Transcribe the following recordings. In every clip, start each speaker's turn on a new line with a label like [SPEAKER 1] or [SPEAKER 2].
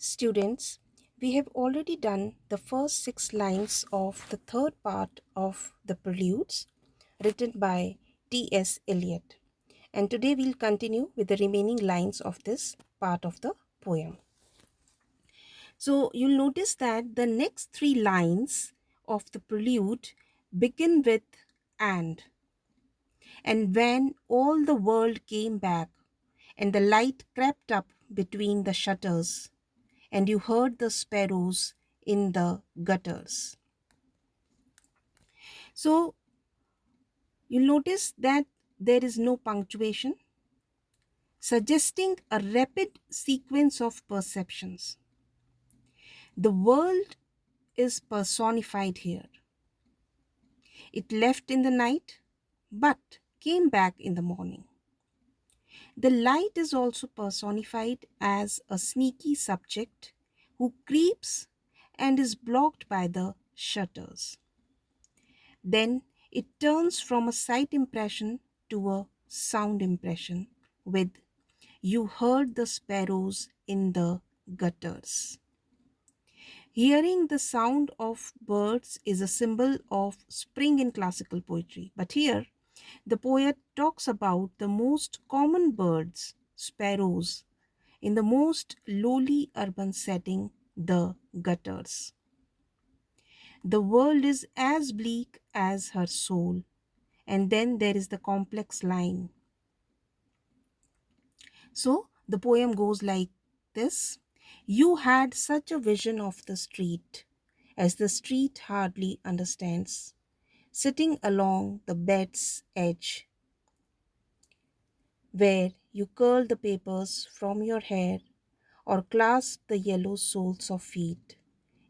[SPEAKER 1] Students, we have already done the first 6 lines of the third part of the Preludes written by T.S. Eliot. And today we'll continue with the remaining lines of this part of the poem. So you'll notice that the next 3 lines of the prelude begin with and. And when all the world came back, and the light crept up between the shutters, and you heard the sparrows in the gutters. So you'll notice that there is no punctuation, suggesting a rapid sequence of perceptions. The world is personified here. It left in the night, but came back in the morning. The light is also personified as a sneaky subject who creeps and is blocked by the shutters. Then it turns from a sight impression to a sound impression with "You heard the sparrows in the gutters." Hearing the sound of birds is a symbol of spring in classical poetry. But here, the poet talks about the most common birds, sparrows, in the most lowly urban setting, the gutters. The world is as bleak as her soul. And then there is the complex line. So the poem goes like this: You had such a vision of the street, as the street hardly understands, sitting along the bed's edge, where you curl the papers from your hair or clasp the yellow soles of feet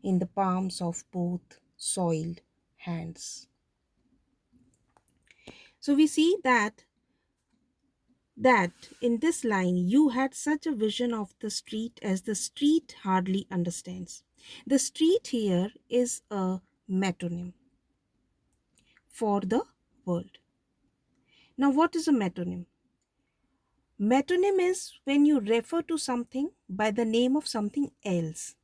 [SPEAKER 1] in the palms of both soiled hands. So we see that in this line you had such a vision of the street as the street hardly understands. The street here is a metonym for the world. Now, what is a metonym? Metonym is when you refer to something by the name of something else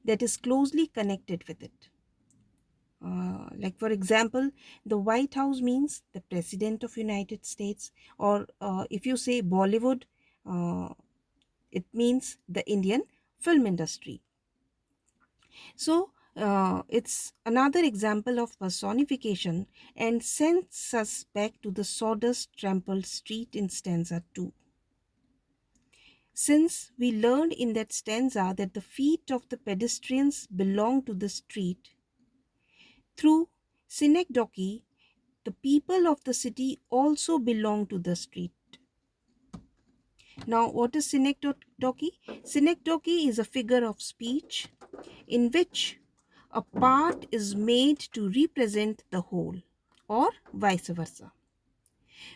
[SPEAKER 1] that is closely connected with it. Like for example, the White House means the President of United States, or if you say Bollywood, uh, it means the Indian film industry. So it's another example of personification and sends us back to the sawdust trampled street in stanza 2. Since we learned in that stanza that the feet of the pedestrians belong to the street, through synecdoche, the people of the city also belong to the street. Now, what is synecdoche? Synecdoche is a figure of speech in which a part is made to represent the whole, or vice versa.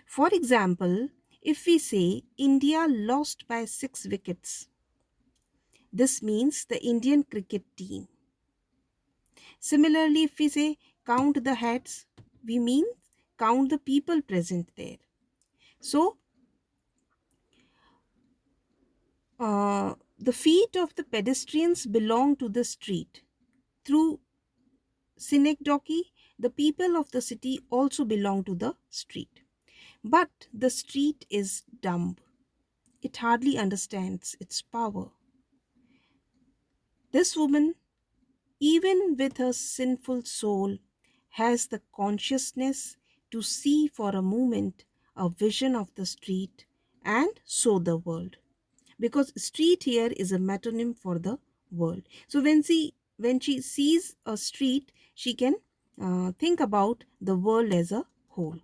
[SPEAKER 1] For example, if we say India lost by 6 wickets, this means the Indian cricket team. Similarly, if we say count the hats, we mean count the people present there. So, the feet of the pedestrians belong to the street. Through synecdoche, the people of the city also belong to the street. But the street is dumb. It hardly understands its power. This woman, even with her sinful soul, has the consciousness to see for a moment a vision of the street and so the world. Because street here is a metonym for the world. So when she sees a street, she can think about the world as a whole.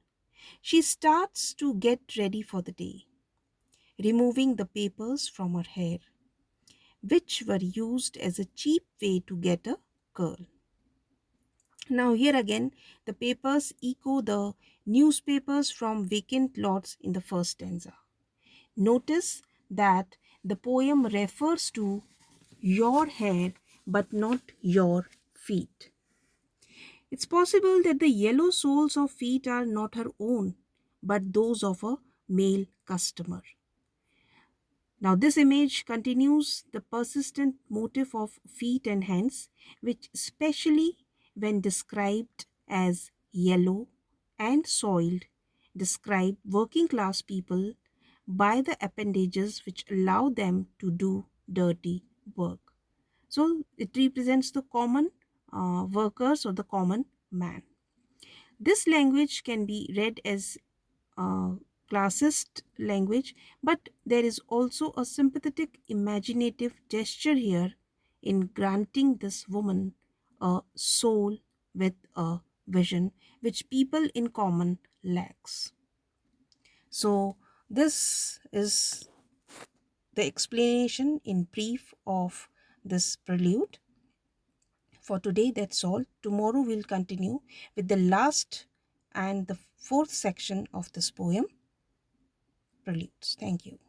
[SPEAKER 1] She starts to get ready for the day, removing the papers from her hair, which were used as a cheap way to get a curl. Now, here again, the papers echo the newspapers from vacant lots in the first stanza. Notice that the poem refers to your hair but not your feet. It's possible that the yellow soles of feet are not her own, but those of a male customer. Now, this image continues the persistent motif of feet and hands, which, especially when described as yellow and soiled, describe working class people by the appendages which allow them to do dirty work. So, it represents the common workers or the common man. This language can be read as classist language, but there is also a sympathetic, imaginative gesture here in granting this woman a soul with a vision which people in common lacks. So, this is the explanation in brief of this prelude. For today, that's all. Tomorrow, we'll continue with the last and the fourth section of this poem, Preludes. Thank you.